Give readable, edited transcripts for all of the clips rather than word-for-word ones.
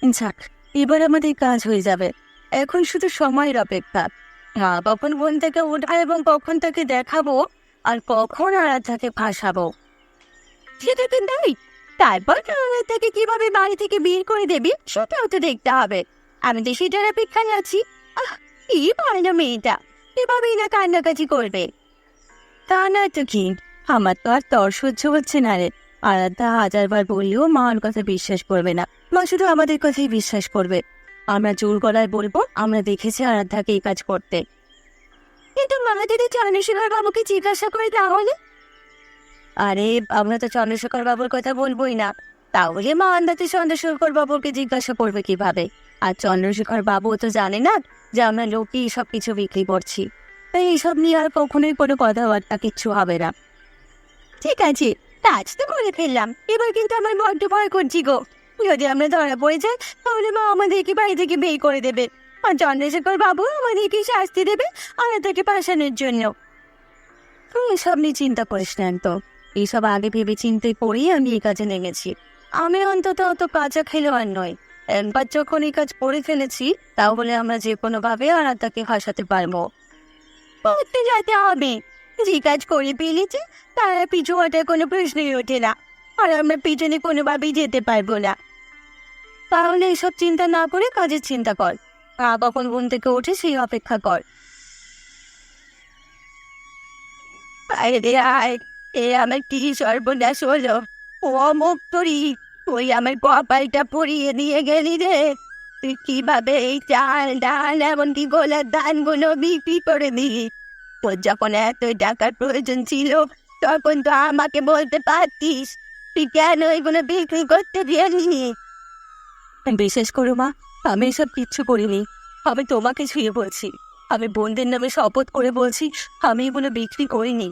যাক, এবার আমাদের কাজ হয়ে যাবে। এখন শুধু সময়ের অপেক্ষা। কখন ঘুম থেকে উঠা এবং কখন তাকে দেখাবো আর কখন আরাধ্যাকে ফাঁসাবো। সেটা তো নাই। তারপর আরাধ্যাকে কিভাবে বাড়ি থেকে বের করে দেবে সেটাও তো দেখতে হবে। আমি তো সেটার অপেক্ষায় আছি। কি ভালো মেয়েটা, এভাবেই না কান্নাকাটি করবে। তা না তো কি, আমার তো আর তর সহ্য হচ্ছে না রে। আরাধ্যা হাজারবার বললেও মা ওর কথা বিশ্বাস করবে না। মা শুধু আমাদের কথাই বিশ্বাস করবে। আমরা জোর গলায় বলবো আমরা দেখেছি আরাধ্যাকে এই কাজ করতে। কিন্তু মা যদি চন্দ্রশেখর বাবুকে জিজ্ঞাসা করে তাহলে? আরে, আমরা তো চন্দ্রশেখর বাবুর কথা বলবোই না। তাহলে মা আন্দাজে চন্দ্রশেখর বাবুকে জিজ্ঞাসা করবে কিভাবে? আর চন্দ্রশেখর বাবু তো জানে না যে আমরা লোকই সব কিছু বিক্রি করছি। তাই এইসব নিয়ে আর কখনোই কোনো কথাবার্তা কিচ্ছু হবে না। ঠিক আছে, কাজ তো করে ফেললাম, এবার কিন্তু আমার বড্ড ভয় করছি গো। যদি আমরা ধরা পড়ে যাই তাহলে মা আমাদেরকে বাড়ি থেকে বের করে দেবে, আর চন্দ্রশেখর বাবু আমাদেরকে শাস্তি দেবে আরাধ্যাকে ফাঁসানোর জন্য। তুই এসব নিয়ে চিন্তা করিস না। তো এইসব আগে ভেবে চিন্তে করেই আমি এই কাজে নেমেছি। আমি অন্তত অত কাঁচা খেলোয়াড় নয়। একবার যখন এই কাজ করে ফেলেছি তাহলে আমরা যে কোনোভাবে আরাধ্যাকে ফাঁসাতে পারবো। পড়তে যেতে হবে। যে কাজ করে ফেলেছে তারা পিছু হটার কোনো প্রশ্নই ওঠে না, আর আমরা পিছনে কোনোভাবেই যেতে পারবো না। তাহলে এসব চিন্তা না করে কাজের চিন্তা কর। কখন ঘুম থেকে উঠে সেই অপেক্ষা কর। আয় রে আয়, এ আমার কি সর্বনাশ হলো। ও মুক্তরি, তুই আমার কপালটা পরিয়ে দিয়ে গেলি রে। তুই কিভাবে এই চাল ডাল এমনকি গোলার ধানগুলো বিক্রি করে দিলি? তোর যখন এত টাকার প্রয়োজন ছিল তখন তো আমাকে বলতে পারতিস। তুই কেন এগুলো বিক্রি করতে দিয়েছিলি? বিশেষ করো মা, আমি এসব কিচ্ছু করিনি। আমি তোমাকে ছুঁয়ে বলছি, আমি বোনদের নামে শপথ করে বলছি আমি এগুলো বিক্রি করিনি।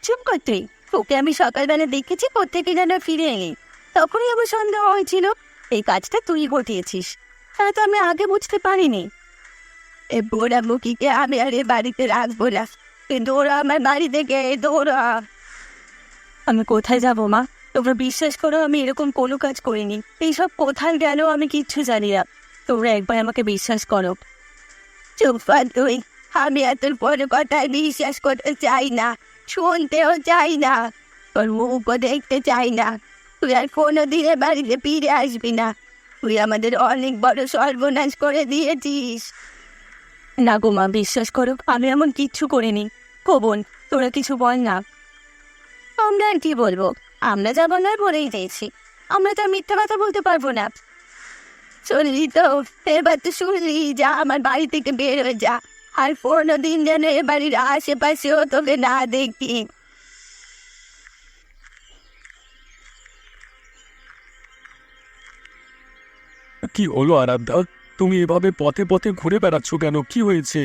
চুপ করতে, তোকে আমি সকালবেলা দেখেছি কোত্থেকে যেন ফিরে এলি, তখনই আমার সন্দেহ হয়েছিল এই কাজটা তুই ঘটিয়েছিস। তাই তো আমি আগে বুঝতে পারিনি। এ বোরা মুখিকে আমি আর এ বাড়িতে রাখবো না, কিন্তু ওরা আমার বাড়ি থেকে দৌড়া। আমি কোথায় যাবো মা? তোমরা বিশ্বাস করো আমি এরকম কোনো কাজ করিনি। এইসব কোথায় গেল আমি কিচ্ছু জানি না। তোমরা একবার আমাকে বিশ্বাস করো। চুপ কর তুই, আমি আর তোর কোনো কথায় বিশ্বাস করতে চাই না, শুনতেও চাই না, তোর মুখও দেখতে চাই না। তুই আর কোনো দিনে বাড়িতে ফিরে আসবি না। তুই আমাদের অনেক বড় সর্বনাশ করে দিয়েছিস। না গো মা, বিশ্বাস করো আমি এমন কিচ্ছু করিনি। বোন, তোরা কিছু বল না। আমরা আর কি বলবো? আমরা যা বলার বলেই দিয়েছি। আমরা তো আর মিথ্যা কথা বলতে পারবো না। শুনলি তো, এবার তো শুনলি, যা আমার বাড়ি থেকে বের হয়ে যা। আর কোনোদিন যেন এ বাড়ির আশেপাশেও তোকে না দেখি। কি হলো আরাধ্যা? তুমি এভাবে পথে পথে ঘুরে বেড়াচ্ছ কেন? কি হয়েছে?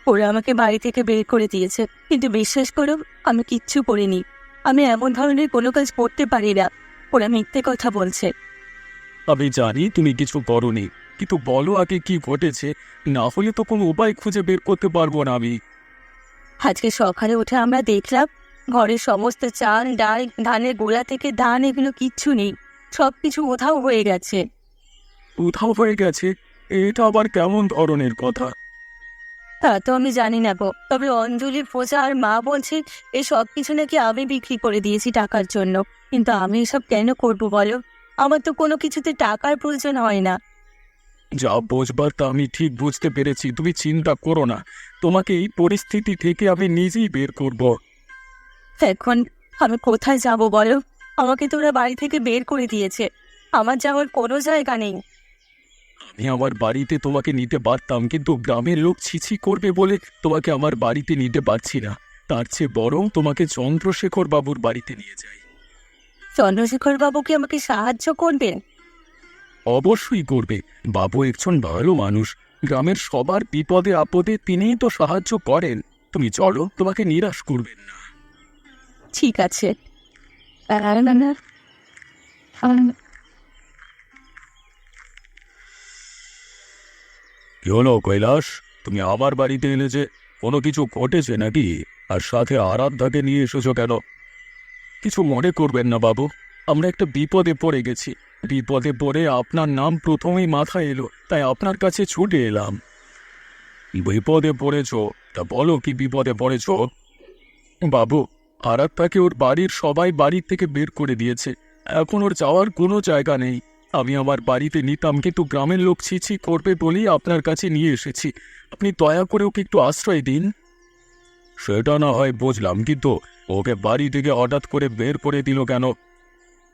ওরা আমাকে বাড়ি থেকে বের করে দিয়েছে, কিন্তু বিশ্বাস করো আমি কিচ্ছু করিনি। আমি এমন ধরনের কোনো কাজ করতে পারি না। ওরা মিথ্যে কথা বলছে। আমি জানি তুমি কিছু করোনি, কিন্তু বলো আগে কি ঘটেছে, না হলে তো কোনো উপায় খুঁজে বের করতে পারবো না আমি। আজকে সকালে উঠে আমরা দেখলাম ঘরের সমস্ত চাল ডাল ধানের গোলা থেকে ধান এগুলো কিচ্ছু নেই। সব কিছু উধাও হয়ে গেছে। উধাও হয়ে গেছে? এটা আবার কেমন ধরনের কথা? তা তো আমি জানি না গো, তবে অঞ্জলি, পূজা আর মা বলছে এই সব কিছু নাকি আমি বিক্রি করে দিয়েছি টাকার জন্য। কিন্তু আমি এসব কেন করবো বলো? আমার তো কোনো কিছুতে টাকার প্রয়োজন হয় না। যা বুঝবার তা আমি ঠিক বুঝতে পেরেছি, তুমি চিন্তা করো না। তোমাকে এই পরিস্থিতি থেকে আমি নিজেই বের করব। এখন আমি কোথায় যাব বলো? আমাকে তো ওরা বাড়ি থেকে বের করে দিয়েছে। আমার যাওয়ার কোনো জায়গা নেই। আমি আমার বাড়িতে তোমাকে নিতে পারতাম, কিন্তু গ্রামের লোক ছিছি করবে বলে তোমাকে আমার বাড়িতে নিতে পারছি না। তার চেয়ে বরং তোমাকে চন্দ্রশেখর বাবুর বাড়িতে নিয়ে যাই। চন্দ্রশেখর বাবু কি আমাকে সাহায্য করবেন? অবশ্যই করবে। বাবু একজন ভালো মানুষ, গ্রামের সবার বিপদে আপদে তিনিই তো সাহায্য করেন। তুমি চলো, তোমাকে নিরাশ করবেন না। ঠিক আছে। কি হলো কৈলাস, তুমি আমার বাড়িতে এলে যে? কোনো কিছু ঘটেছে নাকি? আর সাথে আরাধ্যাকে নিয়ে এসেছো কেন? কিছু মনে করবেন না বাবু, আমরা একটা বিপদে পড়ে গেছি। বিপদে পড়ে আপনার নাম প্রথমেই মাথায় এলো, তাই আপনার কাছে ছুটে এলাম। বিপদে পড়েছো? তা বলো কি বিপদে পড়েছো? বাবু, আরাত্তাকে ওর বাড়ির সবাই বাড়ি থেকে বের করে দিয়েছে। এখন ওর যাওয়ার কোনো জায়গা নেই। আমি আমার বাড়িতে নিতাম, কিন্তু গ্রামের লোক ছিছি করবে বলেই আপনার কাছে নিয়ে এসেছি। আপনি দয়া করে ওকে একটু আশ্রয় দিন। সেটা না হয় বুঝলাম, কিন্তু ওকে বাড়ি থেকে হঠাৎ করে বের করে দিল কেন?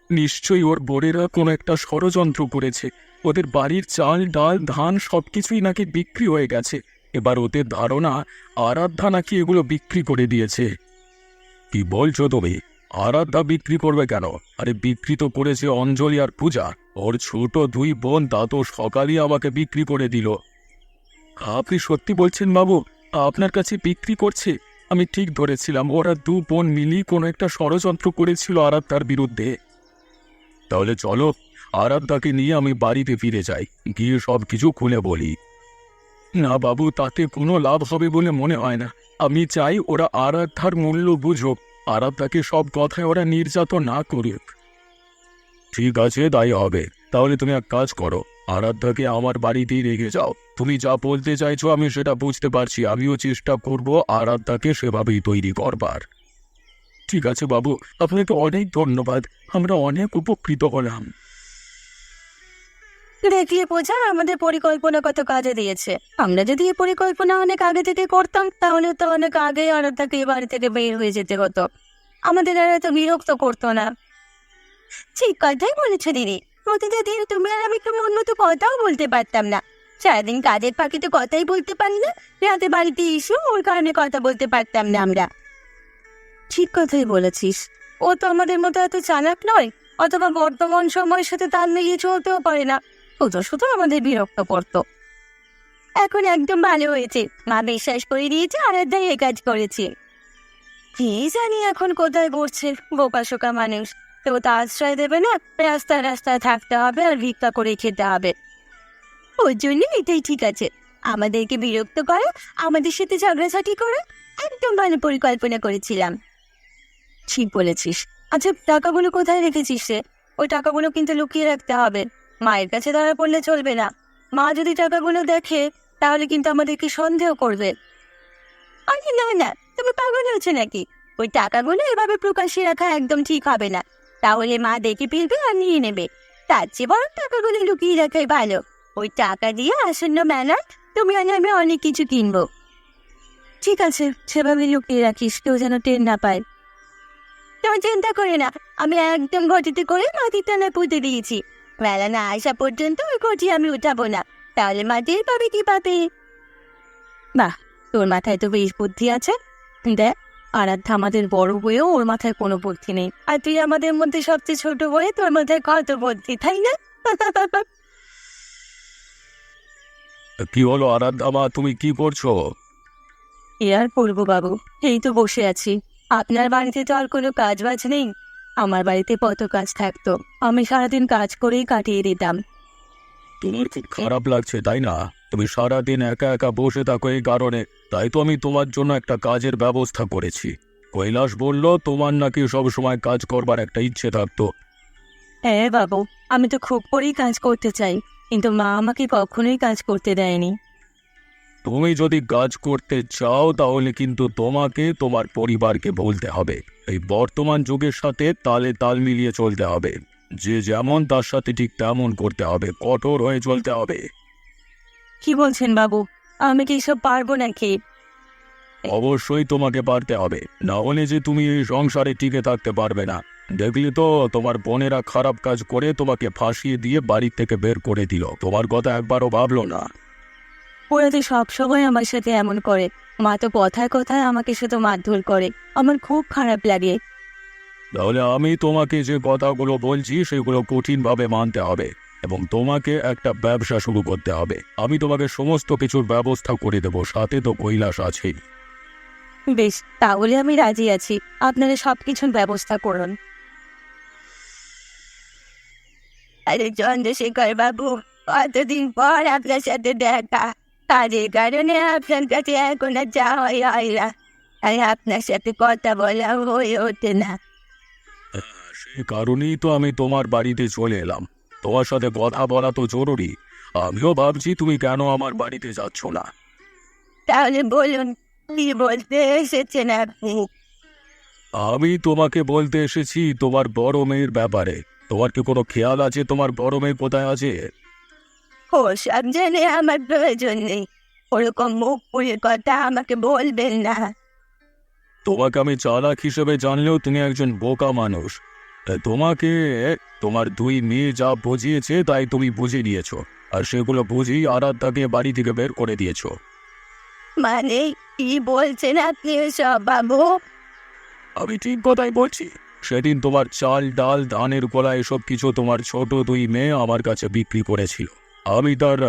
নিশ্চয়ই ওর বোরেরা কোনো একটা ষড়যন্ত্র করেছে। ওদের বাড়ির চাল ডাল ধান সবকিছুই নাকি বিক্রি হয়ে গেছে। এবার ওদের ধারণা আরাধ্যা নাকি এগুলো বিক্রি করে দিয়েছে। কি বলছো তুমি? আরাধ্যা বিক্রি করবে কেন? আরে বিক্রি তো করেছে অঞ্জলি আর পূজা। ওর ছোট দুই বোন তা তো সকালই আমাকে বিক্রি করে দিল। আপনি সত্যি বলছেন বাবু? আপনার কাছে বিক্রি করছে? আমি ঠিক ধরেছিলাম ওরা দু বোন মিলিয়ে কোনো একটা ষড়যন্ত্র করেছিল আরাধ্যার বিরুদ্ধে। তাহলে চলো, আরাধ্যাকে নিয়ে আমি বাড়িতে ফিরে যাই, গিয়ে সব কিছু খুলে বলি। না বাবু, তাতে কোনো লাভ হবে বলে মনে হয় না। আমি চাই ওরা আরাধ্যার মূল্য বুঝুক, আরাধ্যাকে সব কথায় ওরা নির্যাতন না করুক। ঠিক আছে, তাই হবে। তাহলে তুমি এক কাজ করো, আরাধ্যাকে আমার বাড়িতেই রেখে যাও। তুমি যা বলতে চাইছো আমি সেটা বুঝতে পারছি, আমিও চেষ্টা করব আরাধ্যাকে সেভাবেই তৈরি করবার। ঠিক আছে বাবু, আপনাকে অনেক ধন্যবাদ। আমরা অনেক উপকৃত হলাম। দেখলে বোঝা আমাদের পরিকল্পনা কত কাজে দিয়েছে। আমরা যদি এই পরিকল্পনা অনেক আগে থেকে করতাম, তাহলে তো অনেক আগে আরাধ্যাকে এই বাড়ি থেকে বের হয়ে যেতে হতো। আমাদের আর এত বিরক্ত করতো না। ঠিক কথাই বলেছো দিদি। প্রতিটা দিন তুমি আর আমি তো অন্য তো কথাও বলতে পারতাম না। সারাদিন কাজের ফাঁকে তো কথাই বলতে পারি না। রাতে বাড়িতে এসো ওর কারণে কথা বলতে পারতাম না আমরা। ঠিক কথাই বলেছিস। ও তো আমাদের মতো এত চালাক নয়, অথবা বর্তমান সময়ের সাথে তাল মিলিয়ে চলতেও পারে না। ও তো শুধু আমাদের বিরক্ত করতো। এখন একদম ভালো হয়েছে, মা বিশ্বাস করে দিয়েছে আরাধ্যাই এই কাজ করেছে। কি জানি এখন কোথায় পড়ছে, বোকাশোকা মানুষ। কেউ তো আশ্রয় দেবে না, রাস্তায় রাস্তায় থাকতে হবে আর ভিক্ষা করে খেতে হবে। ওর জন্য এটাই ঠিক আছে, আমাদেরকে বিরক্ত করে, আমাদের সাথে ঝগড়াঝাটি করে। একদম ভালো পরিকল্পনা করেছিলাম। ঠিক বলেছিস। আচ্ছা, টাকাগুলো কোথায় রেখেছিস রে? ওই টাকাগুলো কিন্তু লুকিয়ে রাখতে হবে। মায়ের কাছে ধরা পড়লে চলবে না। মা যদি টাকাগুলো দেখে, তাহলে কিন্তু আমাদেরকে সন্দেহ করবে। আরে না না, তুমি পাগল হয়েছে নাকি? ওই টাকাগুলো এভাবে প্রকাশ্যে রাখা একদম ঠিক হবে না। তাহলে মা দেখে ফেলবে আর নিয়ে নেবে। তার চেয়ে বরং টাকাগুলো লুকিয়ে রাখাই ভালো। ওই টাকা দিয়ে আসন্ন মেলা তুমি আর আমি অনেক কিছু কিনবো। ঠিক আছে, সেভাবে লুকিয়ে রাখিস, কেউ যেন টের না পায়। তুমি চিন্তা করে না, আমি একদম ঘটিতে করে মাটির টানা পুঁতে দিয়েছি। মেলা না আসা পর্যন্ত ওই ঘটি আমি উঠাবো না, তাহলে মাটির পাবে কি পাবে। বাহ, তোর মাথায় তো বেশ বুদ্ধি আছে। দেখ, আরাধ্যা আমাদের বড় হয়েও ওর মাথায় কোনো বুদ্ধি নেই, আর তুই আমাদের মধ্যে সবচেয়ে ছোট হয়ে তোর মাথায় কত বুদ্ধি, তাই না? কি হলো আরাধ্যা মা, তুমি কি করছো? এ আর করবো বাবু, এই তো বসে আছি। আপনার বাড়িতে তো আর কোনো কাজ বাজ নেই। আমার বাড়িতে কত কাজ থাকতো, আমি সারাদিন কাজ করেই কাটিয়ে দিতাম। তোমার খুব খারাপ লাগছে তাই না? তুমি সারাদিন একা একা বসে থাকো এই কারণে। তাই তো আমি তোমার জন্য একটা কাজের ব্যবস্থা করেছি। কৈলাস বলল তোমার নাকি সব সময় কাজ করবার একটা ইচ্ছে থাকতো। হ্যাঁ বাবু, আমি তো খুব করেই কাজ করতে চাই, কিন্তু মা আমাকে কখনোই কাজ করতে দেয়নি। তুমি যদি কাজ করতে চাও তাহলে কিন্তু তোমাকে তোমার পরিবারকে বলতে হবে। এই বর্তমান যুগের সাথে তালে তাল মিলিয়ে চলতে হবে। যে যেমন তার সাথে ঠিক তেমন করতে হবে, কঠোর হয়ে চলতে হবে। কি বলছেন বাবু? আমি কি এসব পারবো নাকি? অবশ্যই তোমাকে পারতে হবে, না হলে যে তুমি এই সংসারে টিকে থাকতে পারবে না। দেখলি তো, তোমার বোনেরা খারাপ কাজ করে তোমাকে ফাঁসিয়ে দিয়ে বাড়ি থেকে বের করে দিল, তোমার কথা একবারও ভাবলো না। ওরা তো সবসময় আমার সাথে এমন করে। মা তো কথায় কথায় আমাকে শুধু মারধর করে, আমার খুব খারাপ লাগে। তাহলে আমি তোমাকে যে কথাগুলো বলছি সেগুলো কঠিনভাবে মানতে হবে, এবং তোমাকে একটা ব্যবসা শুরু করতে হবে। আমি তোমাকে সমস্ত কিছুর ব্যবস্থা করে দেব, সাথে তো কৈলাস আছেই। বেশ, তাহলে আমি রাজি আছি, আপনারা সবকিছুর ব্যবস্থা করুন। আরে চন্দ্রশেখর বাবু, কতদিন পর আপনার সাথে দেখা। কাজের কারণে আপনার কাছে এখন আর যাওয়াই হয় না, আর আপনার সাথে কথা বলা হয়ে ওঠে না। সে কারণেই তো আমি তোমার বাড়িতে চলে এলাম। তোমার সাথে কথা বলা তো জরুরি। আমিও ভাবছি তুমি কেন আমার বাড়িতে যাচ্ছ না। তাহলে বলুন, কি বলতে এসেছেন আপনি? আমি তোমাকে বলতে এসেছি তোমার বড় মেয়ের ব্যাপারে। তোমার কি কোনো খেয়াল আছে তোমার বড় মেয়ে কোথায় আছে? ওসব জেনে আমার প্রয়োজন নেই। ওরকম মুখ পুড়ে কথা আমাকে বলবেন না। তোমাকে আমি চালাক হিসেবে জানলেও তুমি একজন বোকা মানুষ। তোমাকে তোমার দুই মেয়ে যা বুঝিয়েছে তাই তুমি বুঝে নিয়েছো, আর সেগুলো বুঝেই আরাধ্যাকে বাড়ি থেকে বের করে দিয়েছো। মানে কি বলছেন আপনি এসব বাবু? আমি ঠিক কথাই বলছি। সেদিন তোমার চাল ডাল ধানের গোলা এসব কিছু তোমার ছোট দুই মেয়ে আমার কাছে বিক্রি করেছিল। আমি তার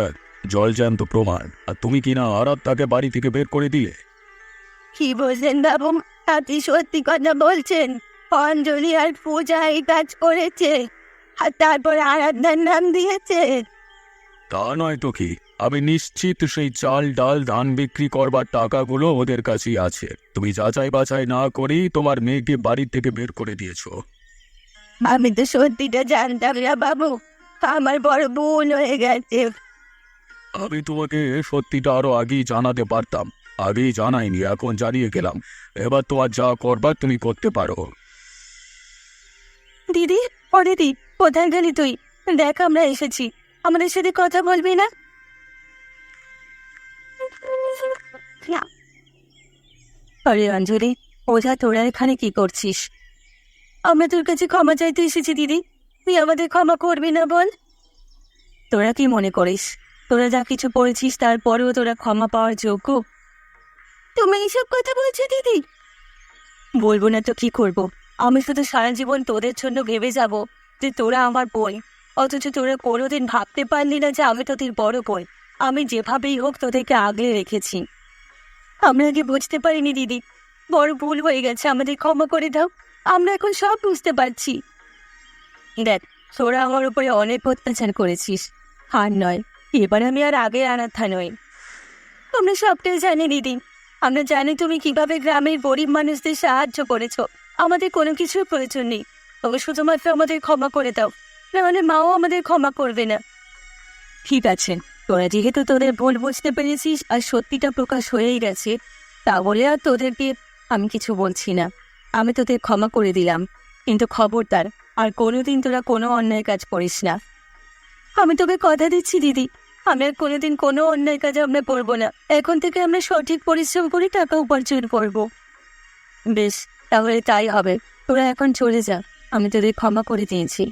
জলজ্যান্ত প্রমাণ। আর তুমি কিনা আরাধ্যাকে বাড়ি থেকে বের করে দিলে। কি বলছেন বাবু? আপনি সত্যি কথা বলছেন? অঞ্জলি আর পূজা এই কাজ করেছে, আর তারপর আরাধ্যার নাম দিয়েছে? তা নয় তো কি, আমি নিশ্চিত সেই চাল ডাল ধান বিক্রি করবার টাকাগুলো ওদের কাছেই আছে। তুমি যাচাই বাছাই না করেই তোমার মেয়েকে বাড়ি থেকে বের করে দিয়েছো। আমি তো সত্যিটা জানতাম না বাবু। আমার বড় ভুল হয়ে গেছে। আমি তোমাকে সত্যিটা আরো আগেই জানাতে পারতাম। আগেই জানাইনি, এখন জানিয়ে গেলাম। এবার তোমার যা করবার তুমি করতে পারো। দিদি, ও দিদি, কোথায় গেলি তুই? দেখ আমরা এসেছি, আমাদের সাথে কথা বলবি না? আরে অঞ্জলি, ওঝা তোরা এখানে কি করছিস? আমরা তোর কাছে ক্ষমা চাইতে এসেছি দিদি, তুই আমাদের ক্ষমা করবি না বল? তোরা কি মনে করিস তোরা যা কিছু করেছিস তারপরেও তোরা ক্ষমা পাওয়ার যোগ্য? তুমি এইসব কথা বলছো দিদি? বলবো না তো কি করব? আমি শুধু সারা জীবন তোদের জন্য ভেবে যাব যে তোরা আমার বোন, অথচ তোরা কোনোদিন ভাবতে পারলি না যে আমি তোদের বড় বোন। আমি যেভাবেই হোক তোদেরকে আগলে রেখেছি। আমরা আগে বুঝতে পারিনি দিদি, বড় ভুল হয়ে গেছে, আমাদের ক্ষমা করে দাও। আমরা এখন সব বুঝতে পারছি। দেখ, তোরা আমার উপরে অনেক অত্যাচার করেছিস, আর নয়, এবার আমি আর আগে আরাধ্যা নই। আমরা সবটাই জানি দিদি, আমরা জানি তুমি কিভাবে গ্রামের গরিব মানুষদের সাহায্য করেছো। আমাদের কোনো কিছুর প্রয়োজন নেই, তবে শুধুমাত্র আমাদের ক্ষমা করে দাও, নাহলে মাও আমাদের ক্ষমা করবে না। ঠিক আছে, তোরা যেহেতু তোদের ভুল বুঝতে পেরেছিস আর সত্যিটা প্রকাশ হয়েই গেছে, তা বলে আর তোদেরকে আমি কিছু বলছি না। আমি তোদের ক্ষমা করে দিলাম, কিন্তু খবরদার আর কোনোদিন তোরা কোনো অন্যায় কাজ করিস না। আমি তোকে কথা দিচ্ছি দিদি, আমরা কোনোদিন কোনো অন্যায় কাজ আমরা করবো না। এখন থেকে আমরা সঠিক পরিশ্রম করে টাকা উপার্জন করব। বেশ, তাহলে তাই হবে। তোরা এখন চলে যা, আমি তোদের ক্ষমা করে দিয়েছি।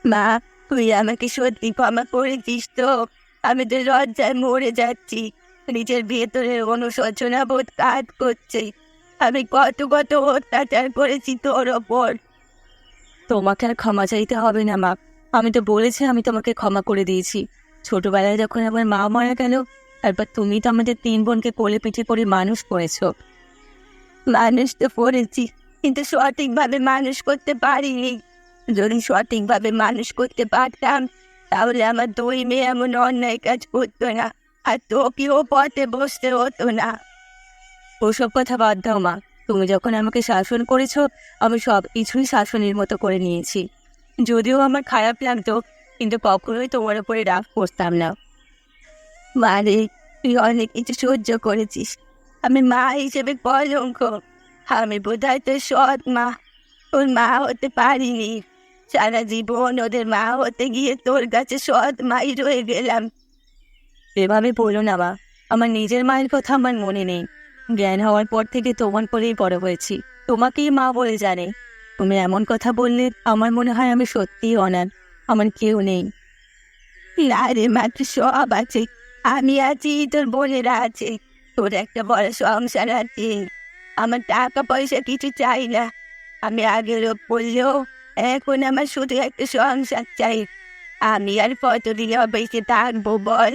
মা, তুই আমাকে সত্যি ক্ষমা করে দিস তো? আমি তো লজ্জায় মরে যাচ্ছি, নিজের ভেতরের অনুশোচনা বোধ কাজ করছে। আমি কত কত অত্যাচার করেছি তোর ওপর। তোমাকে আর ক্ষমা চাইতে হবে না মা, আমি তো বলেছি আমি তোমাকে ক্ষমা করে দিয়েছি। ছোটবেলায় যখন আমার মা মারা গেল, তারপর তুমি তো আমাদের 3 বোনকে কোলে পিঠে করে মানুষ করেছো। মানুষ তো করেছি, কিন্তু সঠিকভাবে মানুষ করতে পারিনি। যদি সঠিকভাবে মানুষ করতে পারতাম, তাহলে আমার 2 মেয়ে এমন অন্যায় কাজ করতো না, আর তোকেও পথে বসতে হতো না। ওসব কথা বাদ দাও মা, তুমি যখন আমাকে শাসন করেছো, আমি সব কিছুই শাসনের মতো করে নিয়েছি। যদিও আমার খারাপ লাগতো, কিন্তু কখনোই তোমার উপরে রাগ করতাম না। মানে, তুই অনেক কিছু সহ্য করেছিস, আমি মা হিসেবে কলঙ্ক। আমি বোধহয় তোর সৎ মা, তোর মা হতে পারিনি। সারা জীবন ওদের মা হতে গিয়ে তোর কাছে সৎ মাই রয়ে গেলাম। এভাবে বলো না মা, আমার নিজের মায়ের কথা আমার মনে নেই। জ্ঞান হওয়ার পর থেকে তোমার করেই বড় হয়েছি, তোমাকেই মা বলে জানে। তুমি এমন কথা বললে আমার মনে হয় আমি সত্যিই অনাথ, আমার কেউ নেই। না রে মা, তোর সব আছে, আমি আছি, তোর বোনেরা আছে, তোর একটা বড় সংসার আছে। আমার টাকা পয়সা কিছু চাই না, আমি আগের বললেও এখন আমার শুধু একটা সংসার চাই। আমি আর কতদিন বেঁচে থাকবো বল?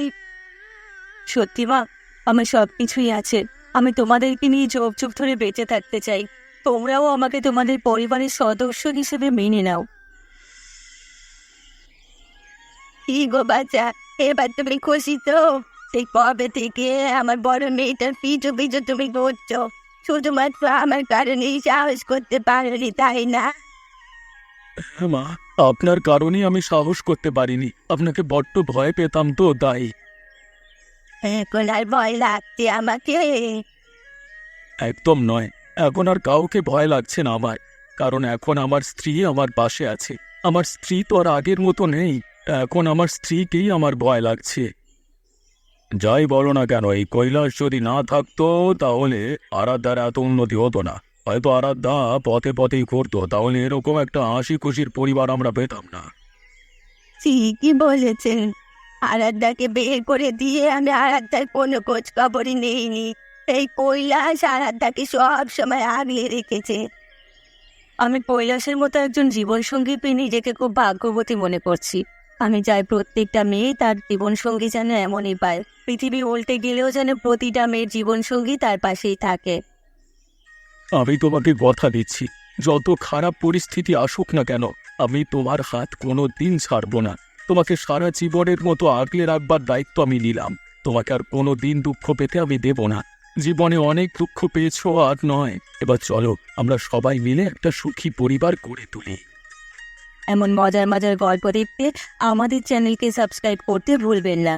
সত্যি মা, আমার সব কিছুই আছে। আমি তোমাদেরকে নিয়ে চোখ চোখ ধরে বেঁচে থাকতে চাই। তোমরাও আমাকে তোমাদের পরিবারের সদস্য হিসেবে মেনে নাও। কি গো বাচ্চা, এবার তুমি খুশি তো? সেই কবে থেকে আমার বড় মেয়েটার পিছু পিছু তুমি ঘুরছো, শুধুমাত্র আমার কারণেই সাহস করতে পারোনি, তাই না? হ্যাঁ মা, আপনার কারণেই আমি সাহস করতে পারিনি। আপনাকে বড্ড ভয় পেতাম তো তাই। এখন আর ভয় লাগছে আমাকে? একদম নয়, এখন আর কাউকে ভয় লাগছে না আমার, কারণ এখন আমার স্ত্রী আমার পাশে আছে। আমার স্ত্রী তো আর আগের মতো নেই, এখন আমার স্ত্রীকেই আমার ভয় লাগছে। যাই বলো না কেন, এই কৈলাস যদি না থাকতো তাহলে আরাধ্যার এত উন্নতি হতো না। হয়তো আরাধ্যা পথে পথেই ঘুরতো, তাহলে এরকম একটা হাসি খুশির পরিবার আমরা পেতাম না। ঠিকই বলেছেন। আরাধ্যাকে বের করে দিয়ে আমি আরাধ্যার কোনো খোঁজ খবরই নেইনি। এই কৈলাস আরাধ্যাকে সব সময় আগলে রেখেছে। আমি কৈলাসের মতো একজন জীবনসঙ্গী পেয়ে নিজেকে খুব ভাগ্যবতী মনে করছি। আমি চাই প্রত্যেকটা মেয়ে তার জীবনসঙ্গী যেন এমনই পায়। পৃথিবী উল্টে গেলেও যেন প্রতিটা মেয়ের জীবনসঙ্গী তার পাশেই থাকে। আমি তোমাকে কথা দিচ্ছি, যত খারাপ পরিস্থিতি আসুক না কেন, আমি তোমার হাত কোনো দিন ছাড়ব না। তোমাকে সারা জীবনের মতো আগলে রাখবার দায়িত্ব আমি নিলাম। তোমাকে আর কোনো দিন দুঃখ পেতে আমি দেব না। জীবনে অনেক দুঃখ পেয়েছো, আর নয়। এবার চলো, আমরা সবাই মিলে একটা সুখী পরিবার গড়ে তুলি। এমন মজার মজার গল্প দেখতে আমাদের চ্যানেলকে সাবস্ক্রাইব করতে ভুলবেন না।